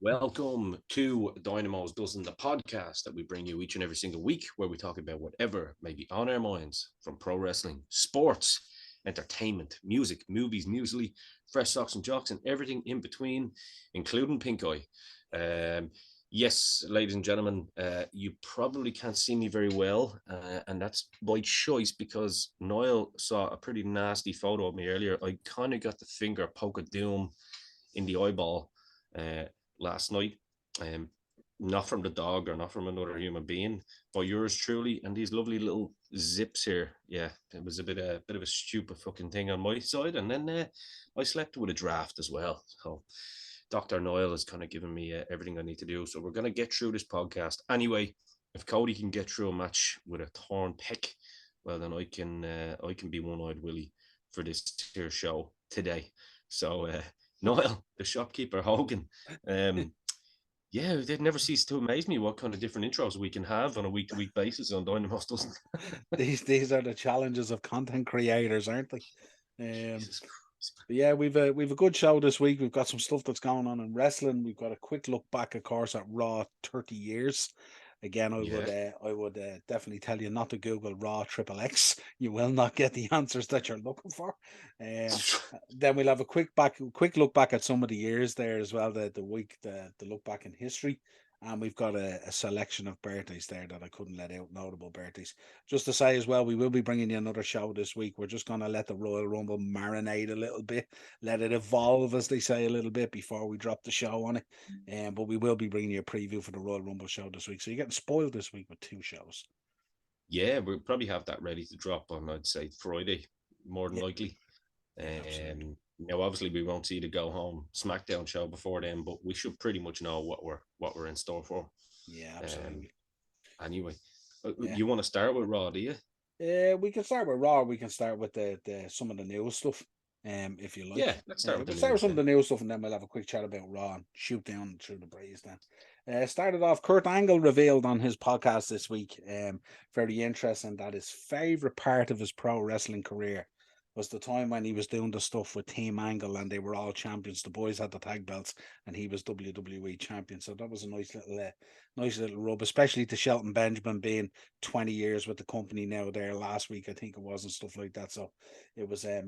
Welcome to Dynamos Dozen, the podcast that we bring you each and every single week, where we talk about whatever may be on our minds, from pro wrestling, sports, entertainment, music, movies, muesli, fresh socks and jocks, and everything in between, including pink eye. Um, yes, ladies and gentlemen, you probably can't see me very well, and that's by choice because Niall saw a pretty nasty photo of me earlier. I kind of got the finger poke of doom in the eyeball. Last night. Um, Not from the dog or not from another human being, but yours truly. And these lovely little zips here. Yeah, it was a bit of a stupid fucking thing on my side. And then I slept with a draft as well. So Dr. Niall has kind of given me everything I need to do. So we're gonna get through this podcast anyway. If Cody can get through a match with a torn pec, well then I can be one-eyed Willie for this here show today. So Niall, the shopkeeper Hogan. Um, yeah, they'd never cease to amaze me what kind of different intros we can have on a week to week basis on Dynamos, doesn't These are the challenges of content creators, aren't they? Um, Jesus Christ. but yeah, we've a good show this week. We've got some stuff that's going on in wrestling. We've got a quick look back, of course, at Raw 30 years. Again, Yeah. I would definitely tell you not to Google Raw XXX. You will not get the answers that you're looking for. Um, then we'll have a quick look back at some of the years there as well. The look back in history. And we've got a selection of birthdays there that I couldn't let out, notable birthdays. Just to say as well, we will be bringing you another show this week. We're just going to let the Royal Rumble marinate a little bit, let it evolve, as they say, a little bit before we drop the show on it. But we will be bringing you a preview for the Royal Rumble show this week. So you're getting spoiled this week with two shows. Yeah, we'll probably have that ready to drop on, I'd say, Friday, more than Yeah, likely. absolutely. Obviously we won't see the go home SmackDown show before then, but we should pretty much know what we're in store for. Yeah, Um, absolutely. anyway, Yeah. you want to start with Raw, do you? We can start with Raw. We can start with the some of the news stuff, if you like. Yeah, let's start with the We'll start with news some of then. the news stuff, and then we'll have a quick chat about Raw and shoot down through the breeze. Then, started off. Kurt Angle revealed on his podcast this week, very interesting, that his favorite part of his pro wrestling career was the time when he was doing the stuff with Team Angle and they were all champions. The boys had the tag belts, and he was WWE champion. So that was a nice little rub, especially to Shelton Benjamin being 20 years with the company now there last week, I think it was, and stuff like that. So it was a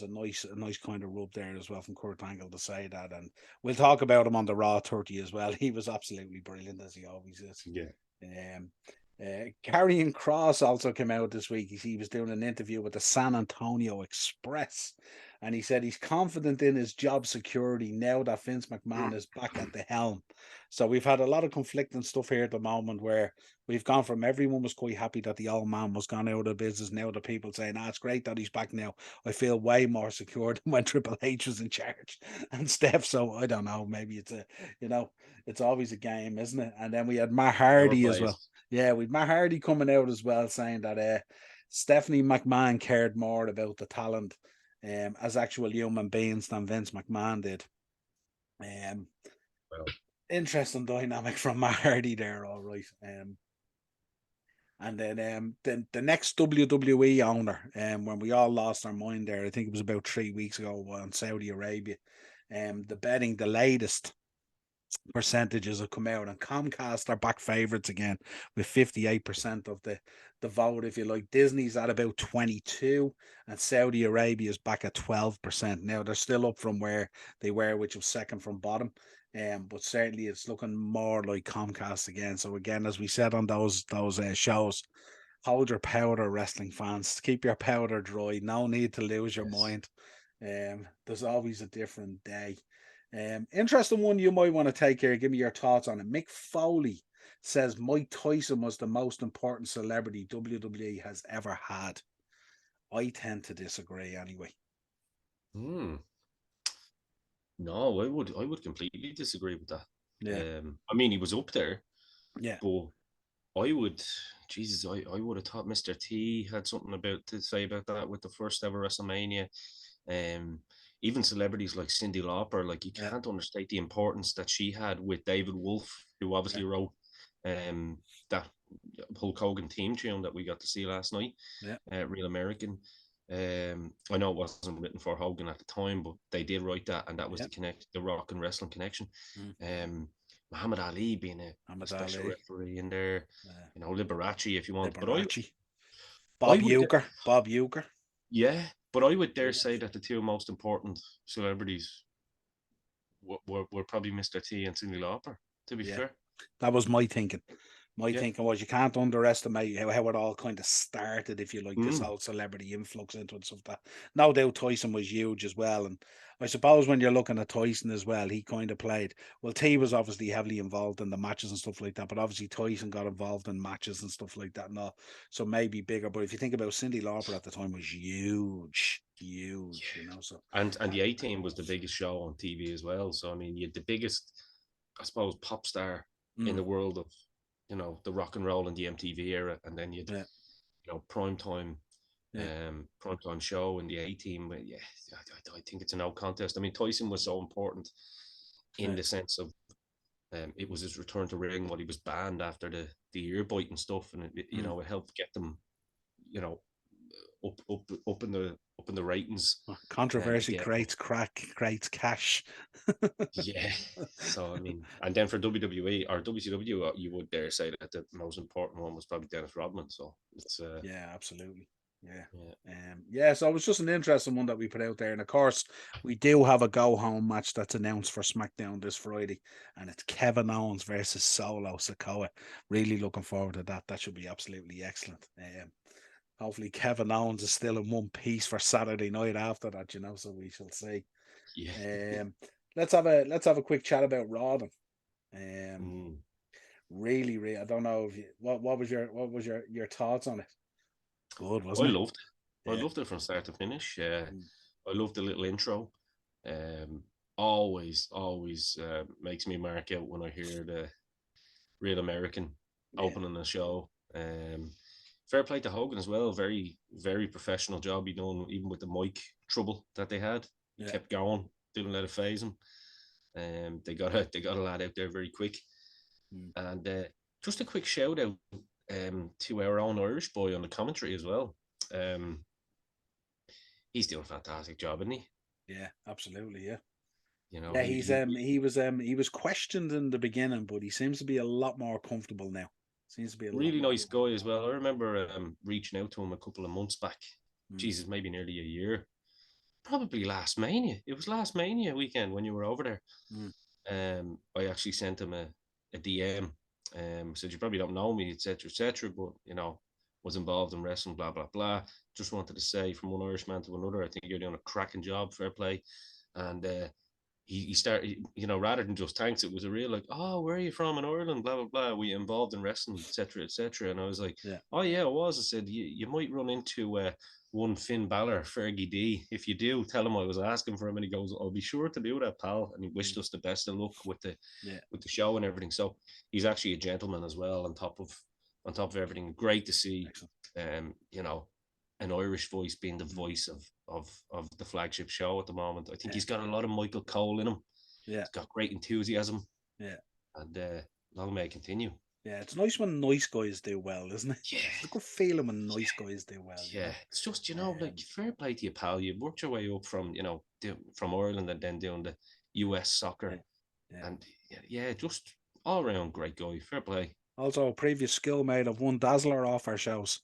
nice kind of rub there as well from Kurt Angle to say that. And we'll talk about him on the Raw 30 as well. He was absolutely brilliant, as he always is. Yeah. um Karrion Cross also came out this week. He was doing an interview with the San Antonio Express, and he said he's confident in his job security now that Vince McMahon is back at the helm. So we've had a lot of conflicting stuff here at the moment, where we've gone from everyone was quite happy that the old man was gone out of business, now the people saying, it's great that he's back now. I feel way more secure than when Triple H was in charge and Steph. So I don't know, maybe you know, it's always a game, isn't it? And then we had Matt Never Hardy as well. plays. Yeah, with Matt Hardy coming out as well, saying that Stephanie McMahon cared more about the talent as actual human beings than Vince McMahon did. Um, Well, Interesting dynamic from Matt Hardy there, all right. And then the next WWE owner, when we all lost our mind there, I think it was about 3 weeks ago on Saudi Arabia. The latest percentages have come out, and Comcast are back favourites again with 58% of the vote, if you like. Disney's at about 22, and Saudi Arabia is back at 12%. Now they're still up from where they were, which was second from bottom. But certainly it's looking more like Comcast again. So again, as we said on those shows, hold your powder, wrestling fans. Keep your powder dry. No need to lose your yes. mind. There's always a different day. Interesting one you might want to take here. Give me your thoughts on it. Mick Foley says Mike Tyson was the most important celebrity WWE has ever had. I tend to disagree anyway. Hmm. No, I would completely disagree with that. Yeah, I mean, he was up there, yeah, but I would, Jesus, I would have thought Mr. T had something about to say about that with the first ever WrestleMania. Um, Even celebrities like Cindy Lauper, like you yeah, can't understate the importance that she had with David Wolf, who yeah, obviously wrote that Hulk Hogan theme tune that we got to see last night, yeah, Real American. I know it wasn't written for Hogan at the time, but they did write that, and that was Yeah. the Rock and Wrestling connection. Mm. Muhammad Ali being a Muhammad special Ali, referee in there, Liberace if you want. But Liberace, I Bob would, Uecker, Bob Uecker. yeah, but I would dare Brilliant. say that the two most important celebrities were probably Mr. T and Cyndi Lauper. To be Yeah, fair, that was my thinking. My yeah, thinking was you can't underestimate how it all kind of started, if you like, this mm, whole celebrity influx into it. Stuff that no doubt Tyson was huge as well. And I suppose when you're looking at Tyson as well, he kind of played, well, T was obviously heavily involved in the matches and stuff like that, but obviously Tyson got involved in matches and stuff like that and all. So maybe bigger. But if you think about Cyndi Lauper at the time was huge, yeah. So And the A Team was the biggest show on TV as well. So I mean, you had the biggest, I suppose, pop star in mm, the world of the rock and roll and the MTV era, and then you'd yeah, prime time, yeah, prime time show in the A Team. Yeah, I think it's a no contest. I mean, Tyson was so important in yeah, the sense of it was his return to ring. What he was banned after the ear bite and stuff, and mm. it helped get them you know up in the ratings Controversy again. creates crack, creates cash. Yeah. So I mean, and then for WWE or WCW, you would dare say that the most important one was probably Dennis Rodman. So it's Yeah, absolutely. Yeah. yeah, Yeah, so it was just an interesting one that we put out there. And of course, we do have a go home match that's announced for SmackDown this Friday, and it's Kevin Owens versus Solo Sikoa. Really looking forward to that. That should be absolutely excellent. Hopefully, Kevin Owens is still in one piece for Saturday night after that, so we shall see. yeah. Um, let's have a quick chat about Raw then. Um, Mm. really, I don't know if you, what was your thoughts on it? Good, I wasn't it? loved it. I Yeah. loved it from start to finish. Mm. I loved the little intro. Um, always makes me mark out when I hear the Real American Yeah. opening the show. Fair play to Hogan as well. Very, very professional job he done, even with the mic trouble that they had. He Yeah. kept going, didn't let it phase him. They got a lad out there very quick. Mm. And just a quick shout out to our own Irish boy on the commentary as well. Um, he's doing a fantastic job, isn't he? Yeah, absolutely. Yeah. You know, Yeah, he was questioned in the beginning, but he seems to be a lot more comfortable now. Seems to be a lot really more nice guy comfortable. as well. I remember reaching out to him a couple of months back. Mm. Jesus, maybe nearly a year. Probably last Mania. It was last Mania weekend when you were over there. Mm. I actually sent him a DM. Said you probably don't know me, etc., but was involved in wrestling, blah blah blah. Just wanted to say from one Irishman to another, I think you're doing a cracking job. Fair play. And he started, rather than just thanks, it was a real like, oh, where are you from in Ireland? Blah blah blah. We involved in wrestling, etc., etc. And I was like, Yeah. oh yeah, I was. I said you might run into one Finn Balor, Fergie D. If you do, tell him I was asking for him, and he goes, "I'll be sure to do that, pal." And he wished Mm. us the best of luck with the Yeah. show and everything. So he's actually a gentleman as well. On top of everything, great to see. Excellent. An Irish voice being the Mm. voice of the flagship show at the moment. I think Yeah. he's got a lot of Michael Cole in him. Yeah. He's got great enthusiasm, Yeah. and long may it continue. Yeah. It's nice when nice guys do well, isn't it? Yeah, It's a good feeling when nice guys do well. yeah. It's just like Um, fair play to you, pal. You worked your way up from from Ireland and then doing the US yeah. soccer, Yeah. and yeah, just all around great guy. Fair play. Also, a previous skillmate of one Dazzler off our shows.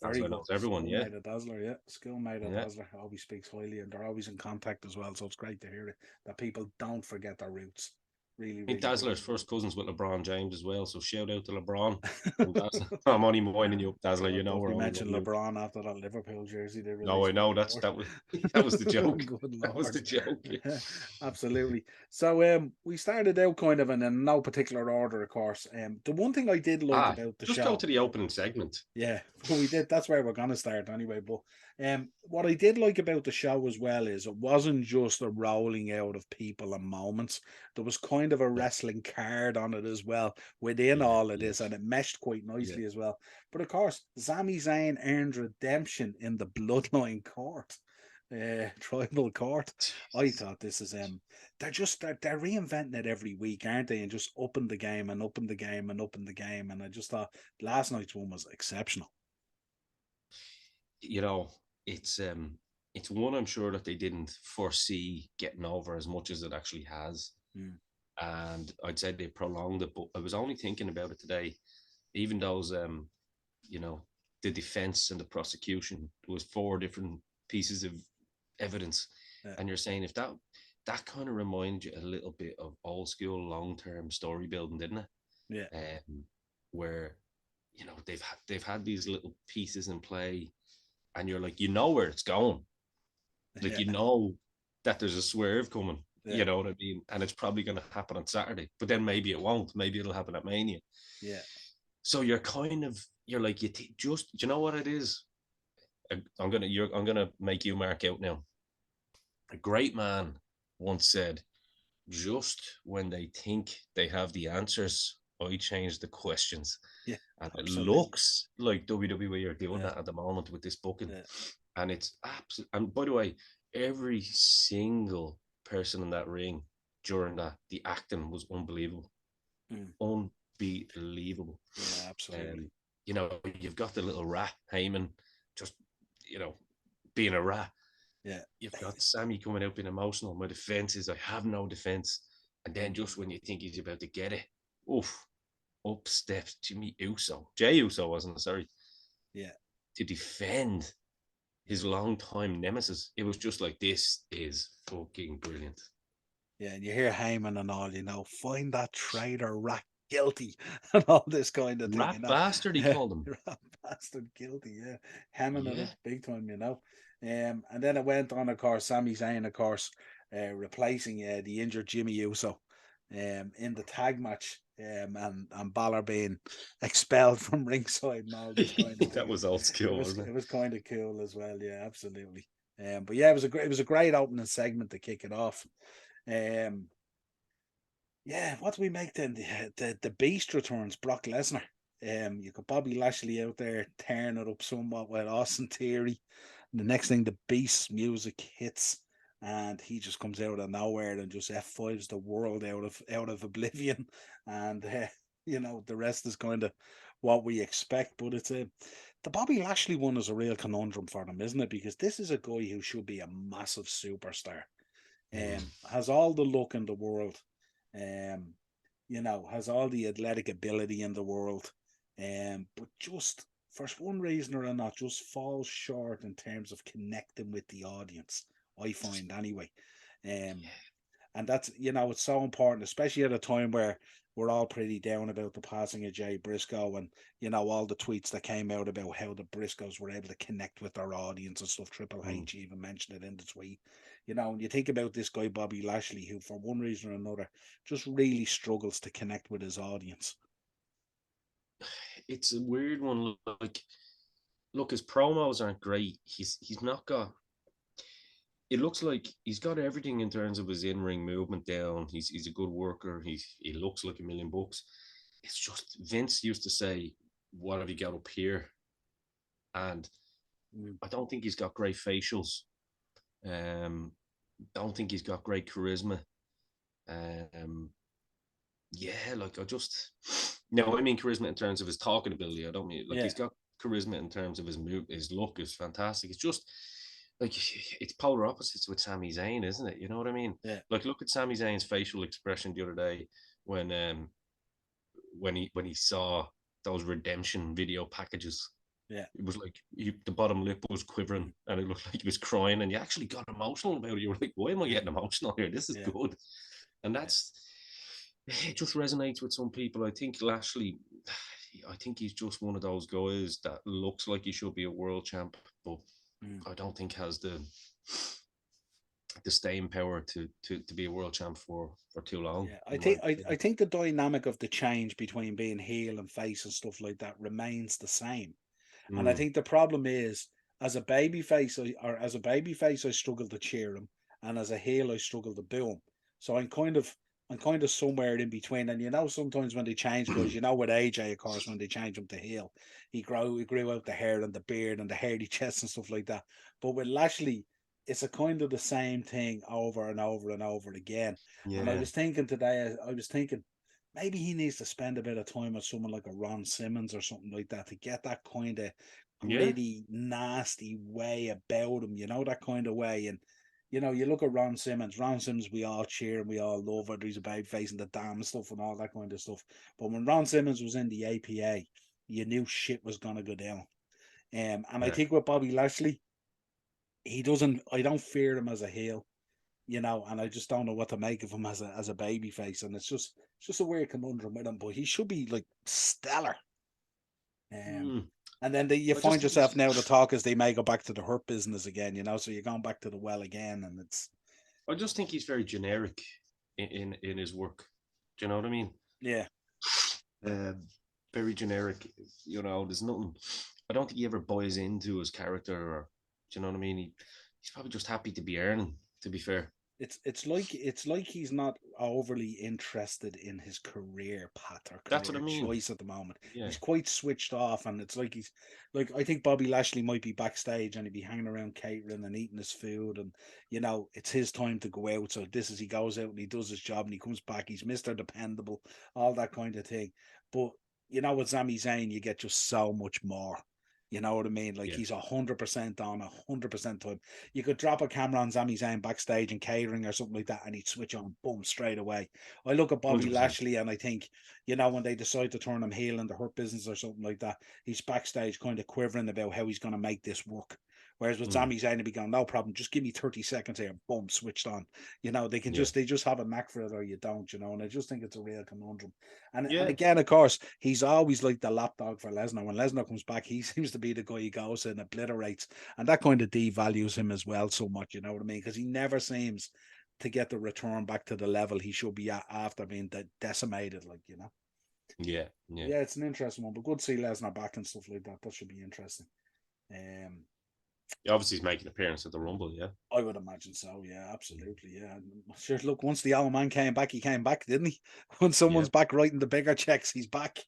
That's Very what good. knows everyone. Skill Yeah, made a Dazzler, yeah. Skill made a yeah. Dazzler. Always speaks highly, and they're always in contact as well. So it's great to hear it that people don't forget their roots. Really, I think really good. Dazzler's first cousins with LeBron James as well. So shout out to LeBron from Dazzler. I'm only winding you up, Dazzler. God, don't We're be only mentioning winding you up. LeBron after that Liverpool jersey they No, I released. know Good Lord. that was the joke. Good That was Lord. the joke. Absolutely. So we started out kind of in no particular order, of course. The one thing I did like about the Just go show. to the opening segment. Yeah, we did. That's where we're gonna start anyway. But what I did like about the show as well is it wasn't just a rolling out of people and moments. There was kind of a No. wrestling card on it as well within Yeah, all of yeah, this, and it meshed quite yeah. nicely as well. But of course, Sami Zayn earned redemption in the Bloodline Court, tribal court. I Jesus. thought this is they're reinventing it every week, aren't they? And just upping the game and upping the game and upping the game. And I just thought last night's one was exceptional. You know, it's one I'm sure that they didn't foresee getting over as much as it actually has. Mm. And I'd say they prolonged it. But I was only thinking about it today. Even those, you know, the defense and the prosecution, there was four different pieces of evidence, Yeah. and you're saying if that kind of reminds you a little bit of old school long term story building, didn't it? Yeah. Where they've had these little pieces in play, and you're like, you know where it's going, like Yeah. you know that there's a swerve coming. Yeah. You know what I mean? And it's probably going to happen on Saturday, but then maybe it won't. Maybe it'll happen at Mania. Yeah. So you're like, just, do you know what it is? I'm gonna make you mark out now. A great man once said, "Just when they think they have the answers, I change the questions." Yeah. And it Absolutely. looks like WWE are doing Yeah. that at the moment with this booking. Yeah. And it's absolute. And by the way, every single person in that ring during that, the acting was unbelievable. Mm. Unbelievable. Yeah. Absolutely. Um, you've got the little rat Heyman, just you know, being a rat. Yeah. You've got Sammy coming out being emotional. My defense is I have no defense. And then just when you think he's about to get it, oof, up steps Jay Uso wasn't it? Sorry, Yeah. to defend his longtime nemesis. It was just like, this is fucking brilliant. Yeah. And you hear Heyman and all, find that traitor rat guilty and all this kind of thing, Rat bastard, he called him. rat bastard guilty. Yeah. Hemming it Yeah. up big time. And then it went on, of course, Sami Zayn, of course, replacing the injured Jimmy Uso in the tag match, and Balor being expelled from ringside and all this kind of That thing. was old It school, was wasn't it it? was kind of cool as well. Yeah, absolutely. But yeah, it was a great opening segment to kick it off. Um, yeah, what do we make then? The Beast returns, Brock Lesnar. You got Bobby Lashley out there tearing it up somewhat with Austin Theory. And the next thing, the Beast music hits, and he just comes out of nowhere and just F5s the world out of oblivion. And the rest is kind of what we expect. But the Bobby Lashley one is a real conundrum for them, isn't it? Because this is a guy who should be a massive superstar. Has all the luck in the world, um, has all the athletic ability in the world, but just for one reason or another, just falls short in terms of connecting with the audience. I find anyway, um, and that's it's so important, especially at a time where we're all pretty down about the passing of Jay Briscoe, and all the tweets that came out about how the Briscoes were able to connect with their audience and stuff. Triple Mm. H even mentioned it in the tweet. And you think about this guy Bobby Lashley, who for one reason or another just really struggles to connect with his audience. It's a weird one. Like, look, his promos aren't great. He's not got. It looks like he's got everything in terms of his in-ring movement down. He's a good worker. He looks like $1,000,000. It's just Vince used to say, "What have you got up here?" And I don't think he's got great facials. Don't think he's got great charisma. Um, yeah, like no, I mean charisma in terms of his talking ability. I don't mean like Yeah, he's got charisma in terms of his look is fantastic. It's just like it's polar opposites with Sami Zayn, isn't it? You know what I mean? yeah, Like look at Sami Zayn's facial expression the other day when when he saw those redemption video packages. yeah. It was like the bottom lip was quivering and it looked like he was crying, and you actually got emotional about it. You were like, why am I getting emotional here? This is Yeah, good. And yeah. it just resonates with some people. I think Lashley, I think he's just one of those guys that looks like he should be a world champ, but Mm. I don't think has the staying power to be a world champ for too long. Yeah, I In my think I, I opinion. think the dynamic of the change between being heel and face and stuff like that remains the same. And I Mm, think the problem is, as a baby face, I struggle to cheer him, and as a heel, I struggle to boo him. So I'm kind of somewhere in between. And sometimes when they change guys, with AJ, of course, when they change him to heel, he grew out the hair and the beard and the hairy chest and stuff like that. But with Lashley, it's a kind of the same thing over and over and over again. And I yeah, was thinking today, maybe he needs to spend a bit of time with someone like a Ron Simmons or something like that to get that kind of Yeah, gritty, nasty way about him, that kind of way. And you look at Ron Simmons. Ron Simmons, we all cheer and we all love, whether he's a baby face and the damn stuff and all that kind of stuff. But when Ron Simmons was in the APA, you knew shit was gonna go down. And I yeah. think with Bobby Lashley, he doesn't. I don't fear him as a heel, and I just don't know what to make of him as a baby face. And it's just a weird conundrum with him. But he should be like stellar. Um, Mm. and then you I just find think yourself he's. now the talk is they may go back to the hurt business again, so you're going back to the well again, and it's I just think he's very generic in his work. Do you know what I mean? yeah, Um, Very generic. There's nothing. I don't think he ever buys into his character, or do you know what I mean? He's probably just happy to be earning. To be fair, it's like he's not overly interested in his career path or that's what I career mean. choice at the moment. Yeah, He's quite switched off, and it's like he's like I think Bobby Lashley might be backstage and he'd be hanging around catering and eating his food, and it's his time to go out. So this is he goes out and he does his job and he comes back. He's Mr. Dependable, all that kind of thing. But with Sami Zayn, you get just so much more. You know what I mean? Like yeah, he's 100% on 100% time. You could drop a camera on Sami Zayn backstage and catering or something like that, and he'd switch on, boom, straight away. I look at Bobby 100%. Lashley and I think, when they decide to turn him heel in the Hurt Business or something like that, he's backstage kind of quivering about how he's going to make this work. Whereas with Mm. Sami Zayn, he'd be going, no problem, just give me 30 seconds here, boom, switched on. Yeah, They just have a knack for it or you don't, and I just think it's a real conundrum. And yeah, again, of course, he's always like the lapdog for Lesnar. When Lesnar comes back, he seems to be the guy he goes and obliterates, and that kind of devalues him as well so much. You know what I mean? Because he never seems to get the return back to the level he should be at after being decimated. yeah, yeah. Yeah, it's an interesting one, but good to see Lesnar back and stuff like that. That should be interesting. Um, Obviously, he's making an appearance at the Rumble. Yeah. I would imagine so. Yeah, absolutely. Yeah. Sure. Look, once the old man came back, he came back, didn't he? When Yeah. someone's back writing the bigger checks, he's back.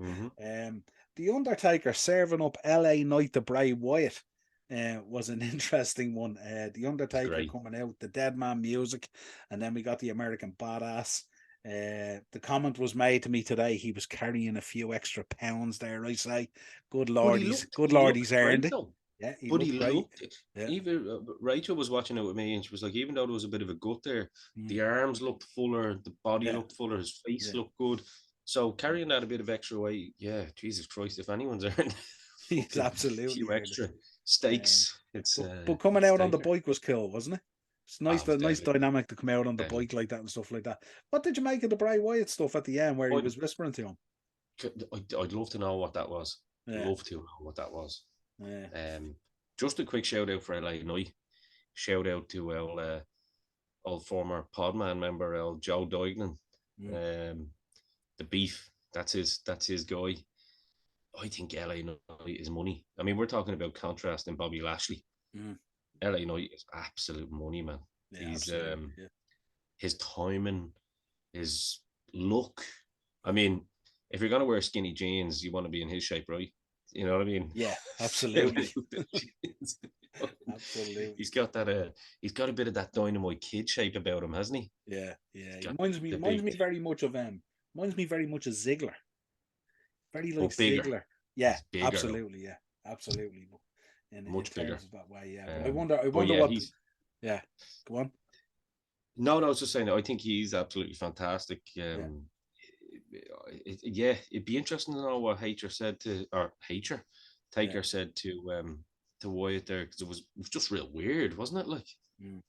Mm-hmm. The Undertaker serving up LA Knight to Bray Wyatt was an interesting one. The It's Undertaker great. coming out, the Dead Man music, and then we got the American Badass. The comment was made to me today. He was carrying a few extra pounds there. I say, But good he Lord, looked he's earned great it. though. Yeah, he But he looked great. looked it. Yeah. Even Rachel was watching it with me, and she was like, even though there was a bit of a gut there, Mm. the arms looked fuller, the body Yeah, looked fuller, his face yeah, looked good. So carrying that a bit of extra weight, yeah, Jesus Christ, if anyone's earned he's fucking absolutely few earned it. extra Um, steaks, it's but coming it's out on the Taker. bike was cool, wasn't it? It's Ah, nice, it was nice deadly, dynamic to come out on the deadly. bike like that and stuff like that. What did you make of the Bray Wyatt stuff at the end where he I'd, was whispering to him? I'd love to know what that was. Yeah, Love to know what that was. yeah, Um, just a quick shout out for LA Knight. Shout out to old former Podman member, Joe Duignan. mm, Um, the beef. That's his guy. I think LA Knight is money. I mean, we're talking about contrast in Bobby Lashley. mm, LA Knight is absolute money, man. yeah, He's absolutely, yeah, his timing, his look. I mean, if you're gonna wear skinny jeans, you want to be in his shape, right? You know what I mean? yeah, absolutely, Jeans. absolutely, He's got that. He's got a bit of that dynamite kid shape about him, hasn't he? yeah, yeah. He's He got the reminds big, me very much of reminds me very much of Ziggler. Very like but bigger. Ziggler. Yeah, He's bigger though, absolutely, yeah, absolutely. But in much bigger. terms of that way, yeah. But I Um, wonder, but yeah, what. he's Yeah, go on. no. I was just saying. I think he's absolutely fantastic. Yeah, Yeah, it'd be interesting to know what Hater said to or Hater yeah. Taker said to Wyatt there because it was just real weird, wasn't it? Like Mm.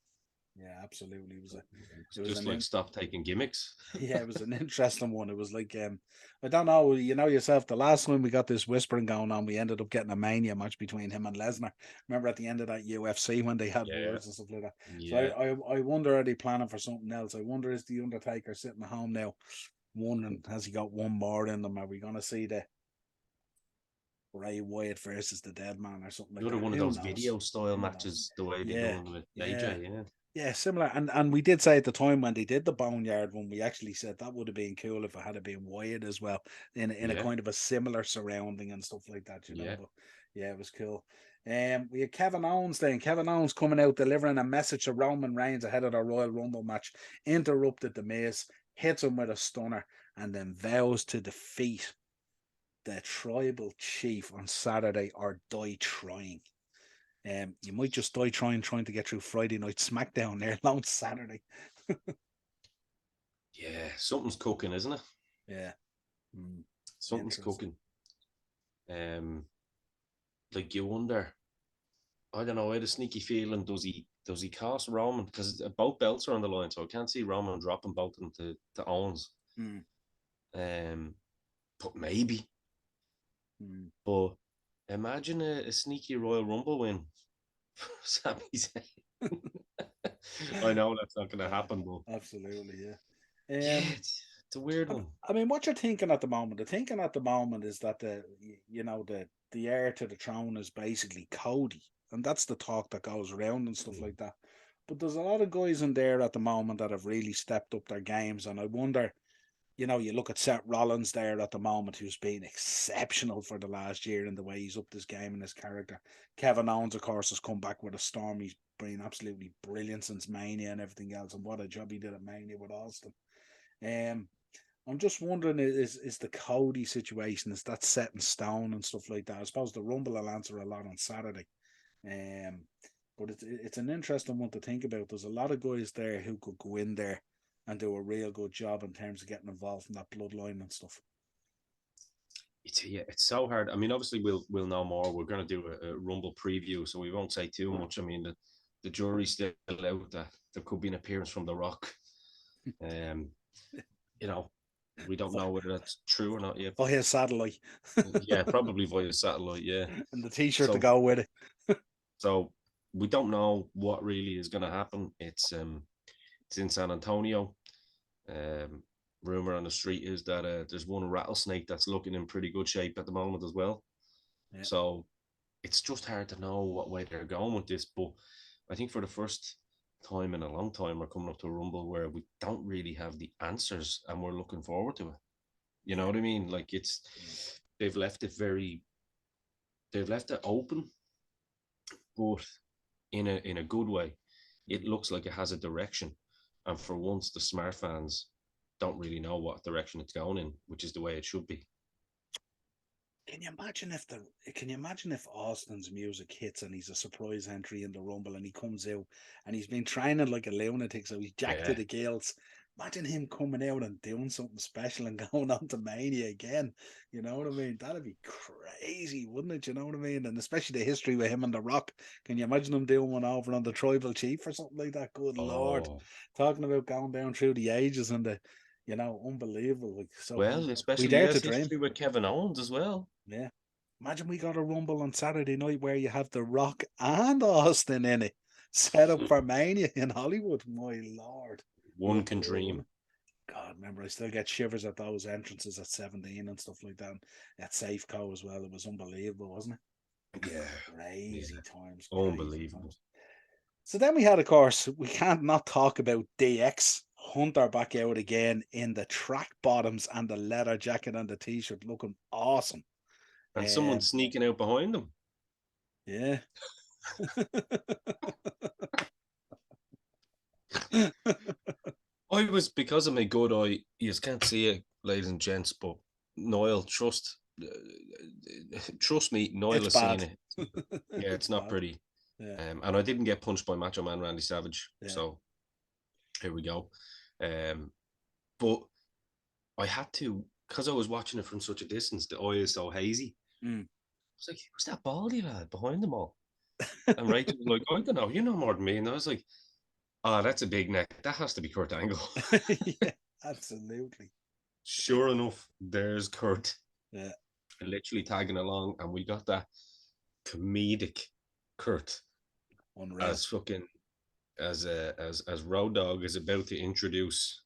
Yeah, absolutely. It was a, it was it was just an, like stop taking gimmicks. yeah, it was an interesting one. It was like, I don't know, you know yourself. The last time we got this whispering going on, we ended up getting a mania match between him and Lesnar. Remember at the end of that UFC when they had Yeah, words and stuff like that. So yeah. I wonder are they planning for something else? I wonder is the Undertaker sitting at home now, wondering has he got one more in them? Are we going to see the Bray Wyatt versus the Dead Man or something like Another that? one of Who those knows? video style Who knows? matches, the way they're Yeah, doing with yeah. AJ. Yeah, Yeah, similar. And we did say at the time when they did the Boneyard one, we actually said that would have been cool if it had been Wyatt as well, in a yeah, kind of a similar surrounding and stuff like that. yeah. But yeah, it was cool. We had Kevin Owens then. Kevin Owens coming out delivering a message to Roman Reigns ahead of the Royal Rumble match, interrupted the Miz, hits him with a stunner, and then vows to defeat the tribal chief on Saturday or die trying. You might just die trying to get through Friday night SmackDown there on Saturday. Yeah, something's cooking, isn't it? Yeah. Something's cooking. Like you wonder. I don't know. I had a sneaky feeling. Does he cost Roman, because both belts are on the line, so I can't see Roman dropping both of them to Owens. But maybe. But imagine a sneaky Royal Rumble win for Sami Zayn. I know that's not going to happen, but Absolutely, yeah. yeah, it's a weird one. I mean, what you're thinking at the moment? The thinking at the moment is that the heir to the throne is basically Cody, and that's the talk that goes around and stuff like that. But there's a lot of guys in there at the moment that have really stepped up their games, and I wonder, you look at Seth Rollins there at the moment, who's been exceptional for the last year in the way he's upped his game and his character. Kevin Owens, of course, has come back with a storm. He's been absolutely brilliant since Mania and everything else, and what a job he did at Mania with Austin. I'm just wondering, is the Cody situation, is that set in stone and stuff like that? I suppose the Rumble will answer a lot on Saturday. But it's an interesting one to think about. There's a lot of guys there who could go in there and do a real good job in terms of getting involved in that bloodline and stuff. It's so hard. I mean, obviously we'll know more. We're going to do a Rumble preview, so we won't say too much. I mean, the jury's still out that there could be an appearance from The Rock. We don't know whether that's true or not yet. Via satellite. Yeah, probably via satellite, yeah. And the t-shirt to go with it. So we don't know what really is going to happen. It's in San Antonio. Rumor on the street is that there's one rattlesnake that's looking in pretty good shape at the moment as well. Yeah. So it's just hard to know what way they're going with this. But I think for the first time in a long time, we're coming up to a Rumble where we don't really have the answers, and we're looking forward to it. You know what I mean? Like they've left it open, but in a good way. It looks like it has a direction, and for once, the smart fans don't really know what direction it's going in, which is the way it should be. Can you imagine if Austin's music hits and he's a surprise entry in the Rumble and he comes out and he's been training like a lunatic, so he's jacked to the gills. Imagine him coming out and doing something special and going on to Mania again. You know what I mean? That'd be crazy, wouldn't it? You know what I mean? And especially the history with him and The Rock. Can you imagine him doing one over on the Tribal Chief or something like that? Good Lord. Talking about going down through the ages and the, unbelievable. Like, so well, especially history with Kevin Owens as well. Yeah. Imagine we got a Rumble on Saturday night where you have The Rock and Austin in it, set up for Mania in Hollywood. My Lord. One can dream. God, remember, I still get shivers at those entrances at 17 and stuff like that. At Safeco as well. It was unbelievable, wasn't it? Yeah. Crazy times. Unbelievable. Times. So then we had, of course, we can't not talk about DX. Hunter back out again in the track bottoms and the leather jacket and the t-shirt, looking awesome. And someone sneaking out behind them. Yeah. I was, because of my good eye, you can't see it, ladies and gents, but Niall, trust me, Niall has seen it. Yeah, it's not bad. Pretty. Yeah. And I didn't get punched by Macho Man Randy Savage. Yeah. So here we go. But I had to, because I was watching it from such a distance, the eye is so hazy. I was like, who's that baldy lad behind them all? And Rachel was like, I don't know, you know more than me. And I was like, oh, that's a big neck. That has to be Kurt Angle. Yeah, absolutely. Sure enough, there's Kurt. Yeah. Literally tagging along, and we got that comedic Kurt. Unreal. As fucking as Road Dogg is about to introduce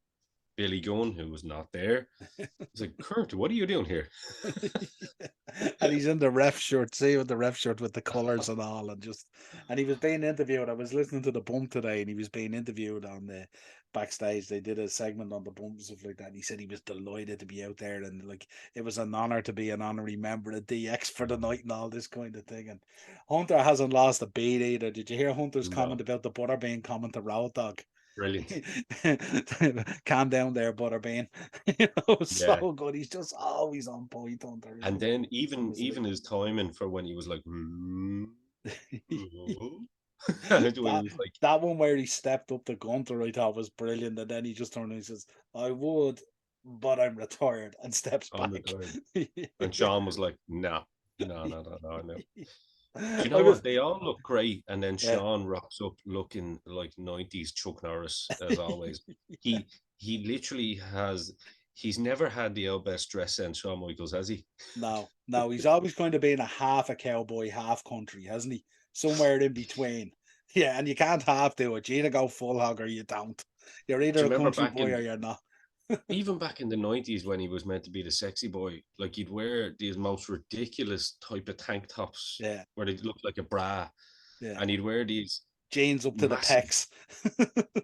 Billy Gunn, who was not there. It's like, Kurt, what are you doing here? And he's in the ref shirt, with the ref shirt with the colours and all, and he was being interviewed. I was listening to the Bump today, and he was being interviewed on the backstage. They did a segment on the Bump and stuff like that, and he said he was delighted to be out there, and like it was an honour to be an honorary member of DX for the night and all this kind of thing. And Hunter hasn't lost a beat either. Did you hear Hunter's comment about the butter being common to Road Dogg? Brilliant. Calm down there, Butterbean. Yeah. So good. He's just always on point, Hunter, And isn't then he? Honestly. even his timing for when he was like, when it that was like that one where he stepped up to Gunter, I thought was brilliant. And then he just turned and he says, I would, but I'm retired, and steps on the back. time. And Sean was like, no, no, no, no, no, no. Do you I know was what? They all look great, and then yeah. Sean rocks up looking like '90s Chuck Norris as always. He he literally has. He's never had the best dress sense, Shawn Michaels, has he? No, he's always kind of been a cowboy, half country, hasn't he? Somewhere in between. Yeah, and you can't half do it. You either go full hog or you don't. You're Do either you a remember country back boy or in you're not. even back in the '90s when he was meant to be the sexy boy? Like he'd wear these most ridiculous type of tank tops Yeah, where they look like a bra, yeah. and he'd wear these Jeans up to the massive. pecs.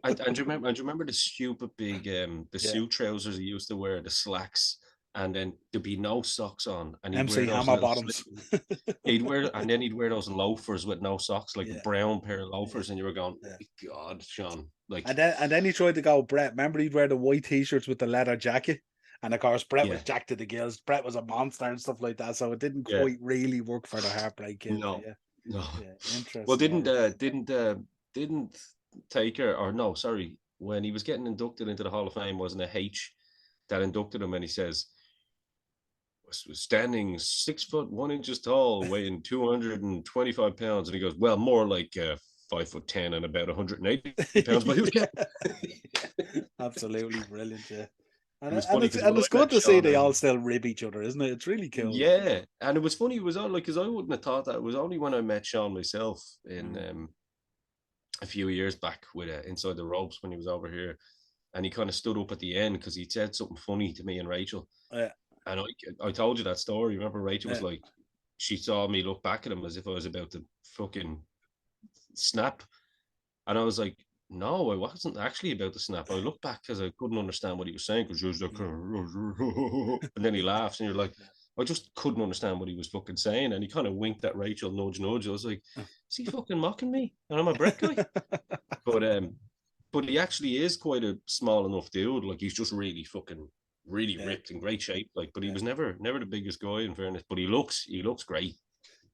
And do you remember the stupid big the Yeah. suit trousers he used to wear, the slacks, and then there'd be no socks on, and he'd wear MC those Hammer little slip. bottoms. He'd wear, and then he'd wear those loafers with no socks, like a Yeah, brown pair of yeah, loafers, and you were going, yeah. God, Sean, like, And then he tried to go Brett. Remember he'd wear the white t-shirts with the leather jacket. And of course, Brett yeah, was jacked to the gills. Brett was a monster and stuff like that. So it didn't yeah, quite really work for the Heartbreak Kid. But no, yeah, no. yeah, Well, interesting. All right. didn't Taker, or no, sorry, when he was getting inducted into the Hall of Fame, wasn't it H that inducted him, and he says, was standing 6 foot 1 inches tall, weighing 225 pounds, and he goes, "Well, more like 5'10" and about 180 pounds, but who's counting?" Yeah, absolutely brilliant. Yeah, It and was and funny it's because and when I it's good met to see Sean, they all still rib each other, isn't it? It's really cool. Like, yeah, and it was funny. It was all like because I wouldn't have thought that. It was only when I met Sean myself in mm, a few years back with Inside the Ropes when he was over here, and he kind of stood up at the end because he said something funny to me and Rachel. yeah, And I told you that story. Remember, Rachel was yeah. like, she saw me look back at him as if I was about to fucking snap. And I was like, no, I wasn't actually about to snap. I looked back because I couldn't understand what he was saying because he was like, Mm. and then he laughs, and you're like, I just couldn't understand what he was fucking saying. And he kind of winked at Rachel, nudge, nudge. I was like, is he fucking mocking me? And I'm a Brett guy. But but he actually is quite a small enough dude. Like he's just really fucking really Yeah, ripped in great shape. Like, but he yeah. was never the biggest guy in fairness. But he looks great.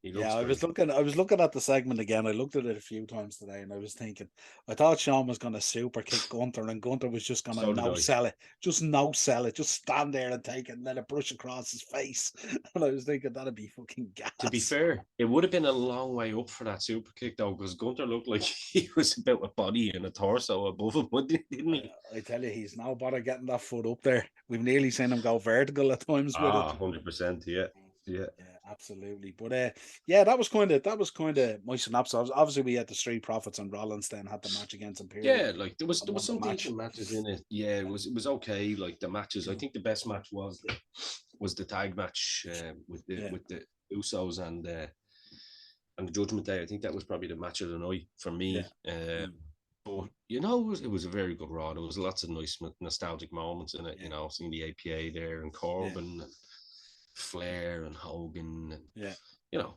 He Yeah, looks great. I was looking at the segment again. I looked at it a few times today and I was thinking, I thought Sean was gonna super kick Gunter and Gunter was just gonna So did no I. sell it. Just no sell it. Just stand there and take it and let it brush across his face. And I was thinking that'd be fucking To be gas. fair, it would have been a long way up for that super kick though, because Gunter looked like he was about a body and a torso above him, didn't he? I tell you, he's no bother getting that foot up there. We've nearly seen him go vertical at times with it. 100%. Yeah. Yeah. Yeah, absolutely. But yeah, that was kind of my synopsis. Obviously, we had the Street Profits and Rollins then had the match against Imperium Yeah, like and there was won the some match. decent matches in it. Yeah, it was okay. Like the matches, I think the best match was the tag match Yeah, with the Usos and the Judgment Day. I think that was probably the match of the night for yeah, me. But you know, it was a very good Raw. There was lots of nice nostalgic moments in it. yeah, You know, seeing the APA there and yeah, Corbin and Flair and Hogan and yeah. you know,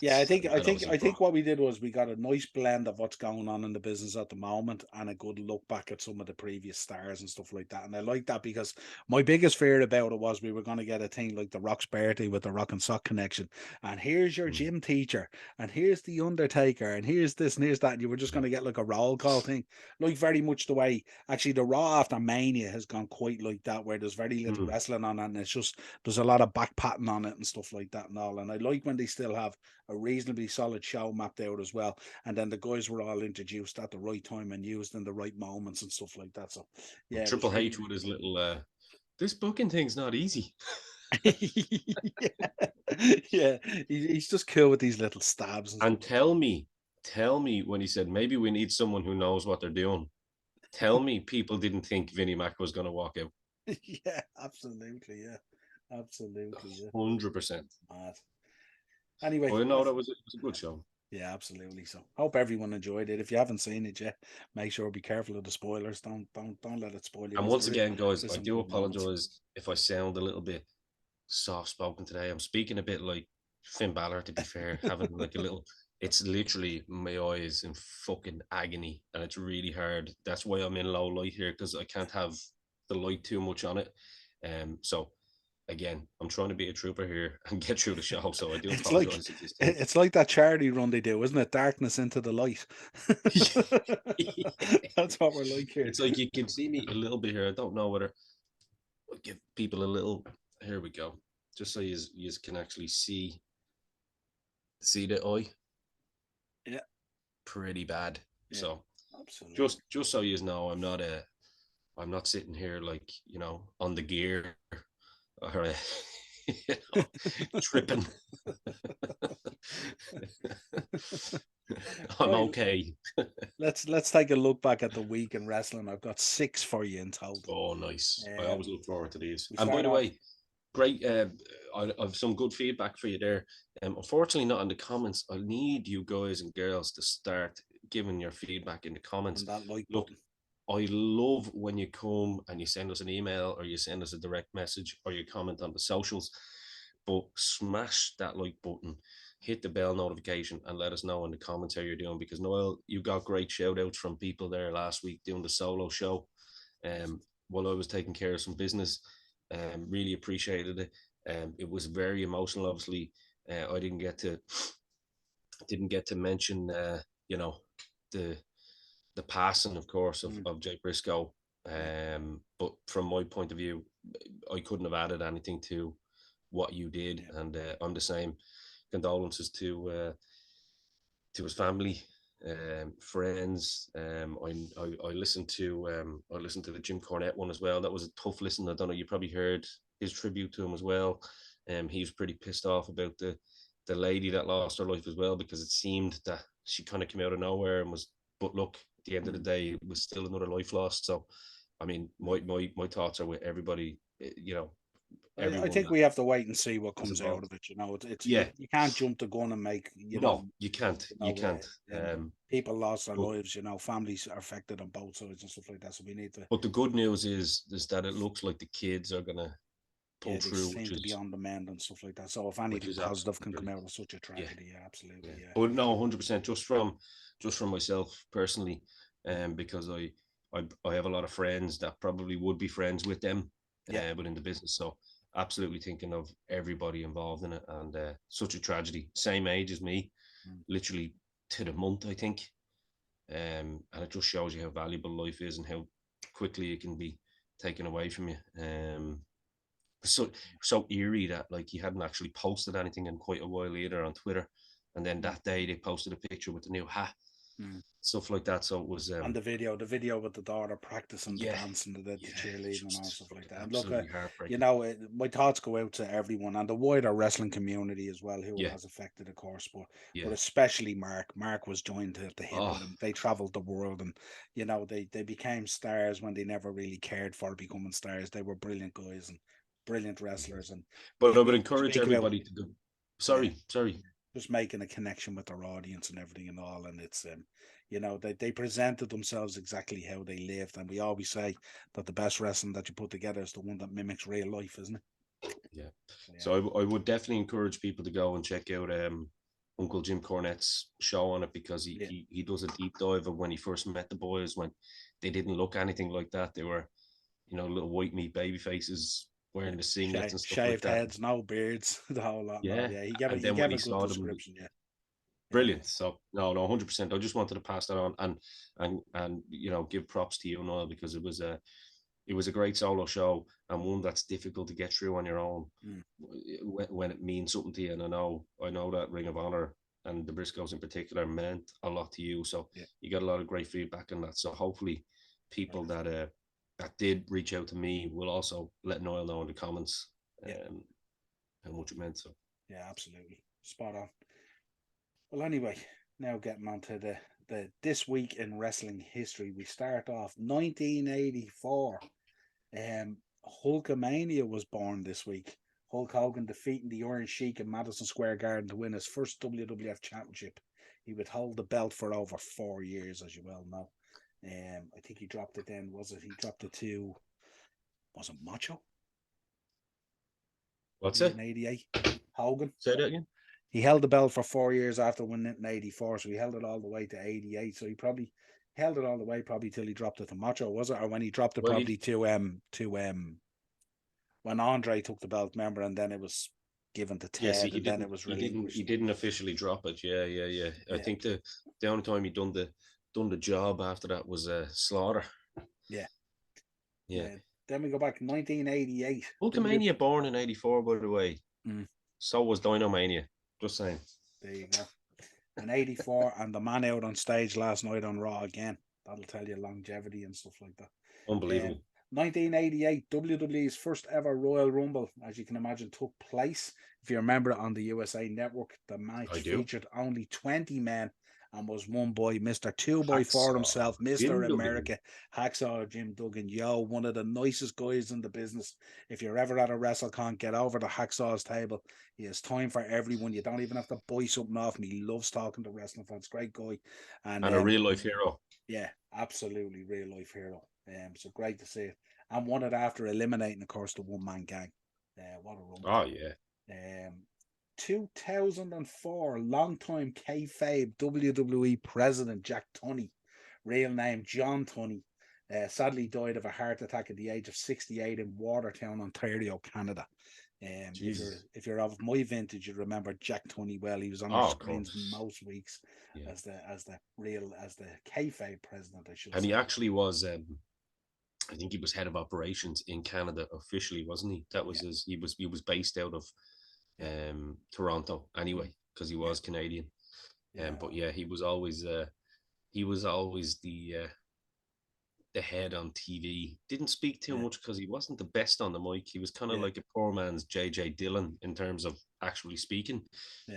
Yeah, I that's think I and think obviously I think Brock. what we did was we got a nice blend of what's going on in the business at the moment and a good look back at some of the previous stars and stuff like that. And I like that because my biggest fear about it was we were going to get a thing like the Rock's birthday with the Rock and Sock connection. And here's your Mm, gym teacher, and here's the Undertaker, and here's this and here's that. And you were just going mm, to get like a roll call thing, like very much the way actually the Raw after Mania has gone quite like that, where there's very little mm. wrestling on it, and it's just there's a lot of back patting on it and stuff like that and all. And I like when they still have a reasonably solid show mapped out as well. And then the guys were all introduced at the right time and used in the right moments and stuff like that. So yeah, it was Triple very H with his little this booking thing's not easy. yeah, yeah. He's just cool with these little stabs and stuff. And tell me when he said maybe we need someone who knows what they're doing. Tell me people didn't think Vinnie Mac was going to walk out. Yeah, absolutely. Yeah, absolutely. Yeah, 100%. mad. Anyway, But no, it was a good show. yeah, absolutely. So hope everyone enjoyed it. If you haven't seen it yet, make sure be careful of the spoilers. Don't let it spoil you And because once again, guys, there's I some do good moments. apologize if I sound a little bit soft spoken today. I'm speaking a bit like Finn Balor, to be fair, having like a little. it's literally my eyes in fucking agony, and it's really hard. That's why I'm in low light here, because I can't have the light too much on it. So again, I'm trying to be a trooper here and get through the show. So I do It's like apologize if you think. it's like that charity run they do, isn't it? Darkness into the light. That's what we're like here. It's like you can see me a little bit here. I don't know whether I'll give people a little. Here we go, just so you can actually see the eye. Yeah, Pretty bad. yeah, So absolutely. just so you know, I'm not sitting here like on the gear or you know, tripping. I'm Right. okay. Let's take a look back at the week in wrestling. I've got 6 for you in total. Oh, nice. I always look forward to these. We And by start the off. way, great. I've some good feedback for you there. Unfortunately, not in the comments. I need you guys and girls to start giving your feedback in the comments. On that like Look, button. I love when you come and you send us an email or you send us a direct message or you comment on the socials, but smash that like button, hit the bell notification, and let us know in the comments how you're doing. Because Noel, you got great shout outs from people there last week doing the solo show. While I was taking care of some business, really appreciated it. It was very emotional. Obviously, I didn't get to mention, you know, the the passing, of course, of Jay Briscoe. Yeah. But from my point of view, I couldn't have added anything to what you did, Yeah. and I'm the same. Condolences to his family, friends. I listened to the Jim Cornette one as well. That was a tough listen. I don't know. You probably heard his tribute to him as well. He was pretty pissed off about the lady that lost her life as well, because it seemed that she kind of came out of nowhere and was. But look, at the end of the day, it was still another life lost. So, I mean, my thoughts are with everybody. I Everyone think that we have to wait and see what was comes out involved. of it. It's Yeah, you can't jump the gun and make no, you can't. You can't. people lost their But lives. Families are affected on both sides and stuff like that. So we need to. But the good news is that it looks like the kids are gonna pull Yeah, they through, seem to be on the mend and stuff like that. So if which anything is positive absolutely can come brilliant. out of such a Yeah, tragedy, yeah, absolutely, yeah. yeah, But no, 100%. Just from myself personally, because I have a lot of friends that probably would be friends with them, yeah, within the business. So absolutely thinking of everybody involved in it, and such a tragedy. Same age as me, mm, literally to the month, I think. And it just shows you how valuable life is and how quickly it can be taken away from you. So eerie that like he hadn't actually posted anything in quite a while either on Twitter, and then mm, that day they posted a picture with the new hat, mm. stuff like that. So it was, And the video with the daughter practicing the yeah, dance and the yeah, cheerleading and all just stuff like fucking that. And look, absolutely heartbreaking. my thoughts go out to everyone and the wider wrestling community as well, who it Yeah, has affected, of course, but yeah. especially Mark. Mark was joined at the hip Oh, with him. They traveled the world, and they became stars when they never really cared for becoming stars. They were brilliant guys and brilliant wrestlers, and but I would you encourage speak about, everybody to go. yeah, Sorry. just making a connection with their audience and everything and all. And it's they presented themselves exactly how they lived. And we always say that the best wrestling that you put together is the one that mimics real life, isn't it? Yeah. So, yeah, So I would definitely encourage people to go and check out Uncle Jim Cornette's show on it, because he, yeah, he he does a deep dive of when he first met the boys, when they didn't look anything like that. They were, little white meat baby faces yeah. wearing the singlets and stuff like Shaved that. heads, no beards, the whole lot. No, Yeah. yeah, he gave And he then when gave he a good saw them, description. Yeah, yeah, brilliant. So no, 100%. I just wanted to pass that on, and give props to you, Noel, because it was a great solo show, and one that's difficult to get through on your own, mm, when it means something to you. And I know that Ring of Honor and the Briscoes in particular meant a lot to you. So yeah, you got a lot of great feedback on that. So hopefully people brilliant. that did reach out to me will also let Noel know in the comments, Yeah, how much it meant. So yeah, absolutely, spot on. Well, anyway, now getting on to the this week in wrestling history, we start off 1984. Hulkamania was born this week. Hulk Hogan defeating the Iron Sheik in Madison Square Garden to win his first WWF Championship. He would hold the belt for over 4 years, as you well know. I think he dropped it then. Was it? He dropped it to, was it Macho? what's Maybe it? in '88. Hogan. Say that again. he held the belt for 4 years after winning it in '84, so he held it all the way to '88. So he probably held it all the way probably till he dropped it to Macho, was it? Or when he dropped it Well, probably to when Andre took the belt, remember, and then it was given to yeah, see, Ted, and then it was he relinquished. didn't officially drop it. Yeah, yeah, yeah. I Yeah, think the only time he done the job after that was Slaughter. yeah. Yeah. Then we go back to 1988. Ultimania born in '84, by the way. Mm, So was Dynamania. Just saying. there you go. And '84, and the man out on stage last night on Raw again. That'll tell you longevity and stuff like that. Unbelievable. 1988, WWE's first ever Royal Rumble, as you can imagine, took place. If you remember it on the USA Network, the match I do. featured only 20 men and was won by Mr. 2x4 Hacksaw. himself, Mr. Jim Duggan. America, Hacksaw Jim Duggan. Yo, one of the nicest guys in the business. If you're ever at a WrestleCon, get over to Hacksaw's table. He has time for everyone. You don't even have to buy something off him. He loves talking to wrestling fans. Great guy. And And a real life hero. yeah, absolutely real life hero. So great to see it. And won it after eliminating, of course, the one man gang. What a run! Oh, yeah. 2004, longtime kayfabe WWE president Jack Tunney, real name John Tunney, sadly died of a heart attack at the age of 68 in Watertown, Ontario, Canada. If you're of my vintage, you remember Jack Tunney well. He was on our Oh, of screens course. most weeks Yeah. as the kayfabe president, I should And say. he actually was, I think he was head of operations in Canada officially, wasn't he? That was Yeah. he was based out of Toronto anyway, because he was Canadian. But yeah, he was always the head on TV. Didn't speak too much because he wasn't the best on the mic. He was kind of like a poor man's JJ Dillon in terms of actually speaking,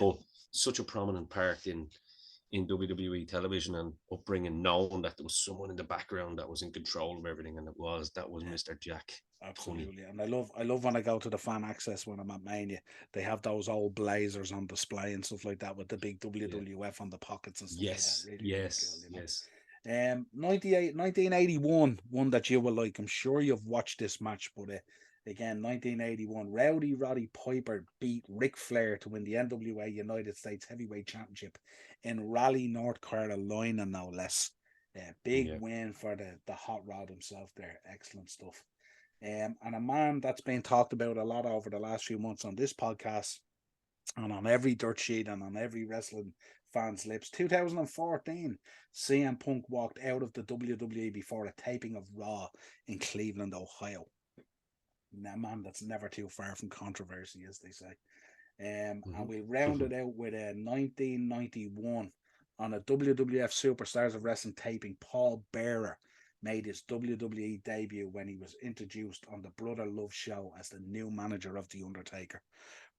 but such a prominent part in WWE television and upbringing, knowing that there was someone in the background that was in control of everything, and that was Mr. Jack Absolutely. Tunney. And I love when I go to the fan access when I'm at Mania. They have those old blazers on display and stuff like that with the big WWF on the pockets and stuff like that. Yes, Really, really cool, yes, you know. yes. 1981, one that you will like. I'm sure you've watched this match, but again, 1981, Rowdy Roddy Piper beat Ric Flair to win the NWA United States Heavyweight Championship in Raleigh, North Carolina, no less. Big win for the Hot Rod himself there. Excellent stuff. And a man that's been talked about a lot over the last few months on this podcast and on every dirt sheet and on every wrestling fan's lips. 2014, CM Punk walked out of the WWE before a taping of Raw in Cleveland, Ohio. Now, man, that's never too far from controversy, as they say. And we rounded out with a 1991 on a WWF Superstars of Wrestling taping. Paul Bearer made his WWE debut when he was introduced on the Brother Love show as the new manager of The Undertaker.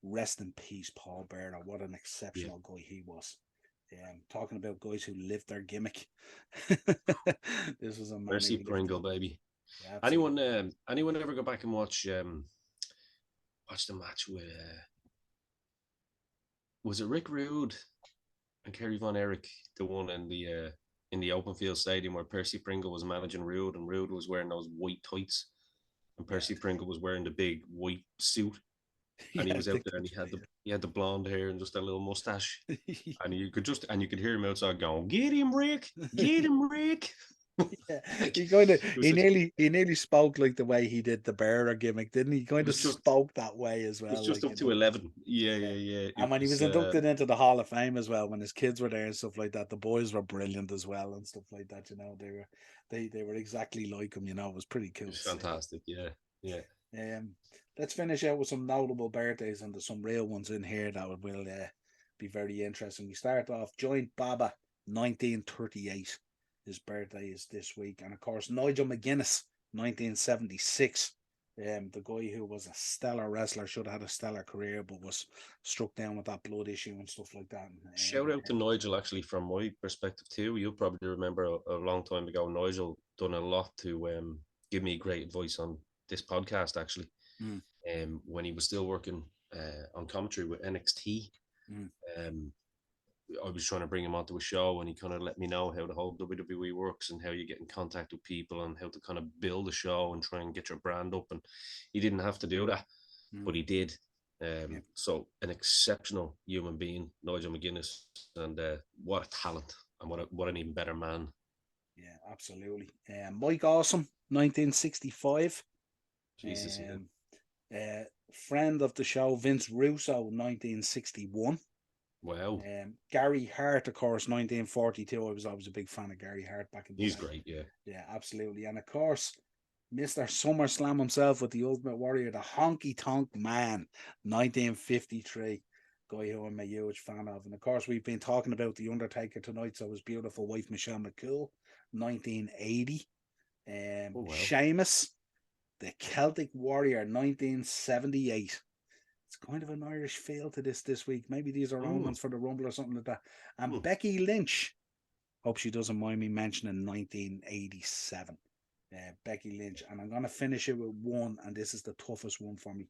Rest in peace, Paul Bearer. What an exceptional guy he was. Talking about guys who lived their gimmick. This was a man. Mercy Pringle, baby. Yeah, anyone ever go back and watch the match with was it Rick Rude and Kerry Von Erich, the one in the open field stadium where Percy Pringle was managing Rude, and Rude was wearing those white tights, and Percy Pringle was wearing the big white suit, and he was out there and he had the blonde hair and just a little mustache, and you could hear him outside going, "Get him, Rick! Get him, Rick!" Yeah, he nearly spoke like the way he did the Bearer gimmick, didn't he? Kind of spoke that way as well. It was just up to 11. Yeah. And when he was inducted into the Hall of Fame as well, when his kids were there and stuff like that, the boys were brilliant as well and stuff like that. You know, they were exactly like him. You know, it was pretty cool. It was fantastic. Yeah. Let's finish out with some notable birthdays, and there's some real ones in here that will be very interesting. We start off Joint Baba, 1938. His birthday is this week. And of course, Nigel McGuinness, 1976. The guy who was a stellar wrestler, should have had a stellar career, but was struck down with that blood issue and stuff like that. Shout out to Nigel, actually, from my perspective too. You'll probably remember a long time ago, Nigel done a lot to give me great advice on this podcast, actually. When he was still working on commentary with NXT. I was trying to bring him onto a show, and he kind of let me know how the whole WWE works and how you get in contact with people and how to kind of build a show and try and get your brand up. And he didn't have to do that, but he did. Yeah. So an exceptional human being, Nigel McGuinness, and what a talent, and what an even better man. Yeah, absolutely. Mike Awesome, 1965. Jesus, yeah. Uh, Friend of the show, Vince Russo, 1961. Wow, Gary Hart, of course, 1942. I was always a big fan of Gary Hart back in the he's day. great, yeah. Yeah, absolutely. And of course, Mr. SummerSlam himself with the Ultimate Warrior, the Honky Tonk Man, 1953. Guy who I'm a huge fan of. And of course, we've been talking about The Undertaker tonight, so his beautiful wife, Michelle McCool, 1980. Oh wow. Sheamus, the Celtic Warrior, 1978. It's kind of an Irish feel to this week. Maybe these are Mm, omens for the Rumble or something like that. And mm, Becky Lynch, hope she doesn't mind me mentioning 1987. Becky Lynch. And I'm going to finish it with one, and this is the toughest one for me.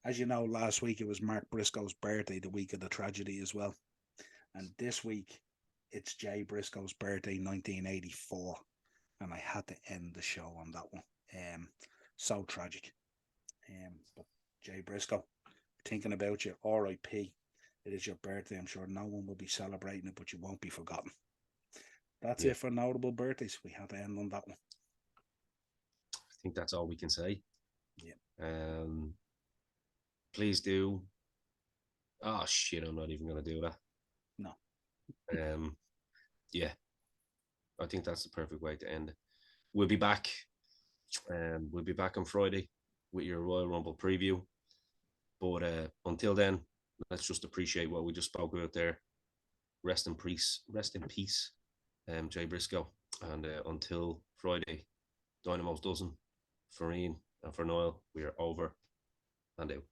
As you know, last week it was Mark Briscoe's birthday, the week of the tragedy as well. And this week it's Jay Briscoe's birthday, 1984. And I had to end the show on that one. So tragic. But Jay Briscoe, thinking about you, R.I.P. It is your birthday. I'm sure no one will be celebrating it, but you won't be forgotten. That's yeah, it for notable birthdays. We had to end on that one. I think that's all we can say. Yeah. Um, please do. Oh shit, I'm not even gonna do that. No. Um, yeah, I think that's the perfect way to end it. We'll be back. We'll be back on Friday with your Royal Rumble preview. But until then, let's just appreciate what we just spoke about there. Rest in peace. Rest in peace, Jay Briscoe. And until Friday, Dynamos dozen for Ian and for Niall, we are over and out.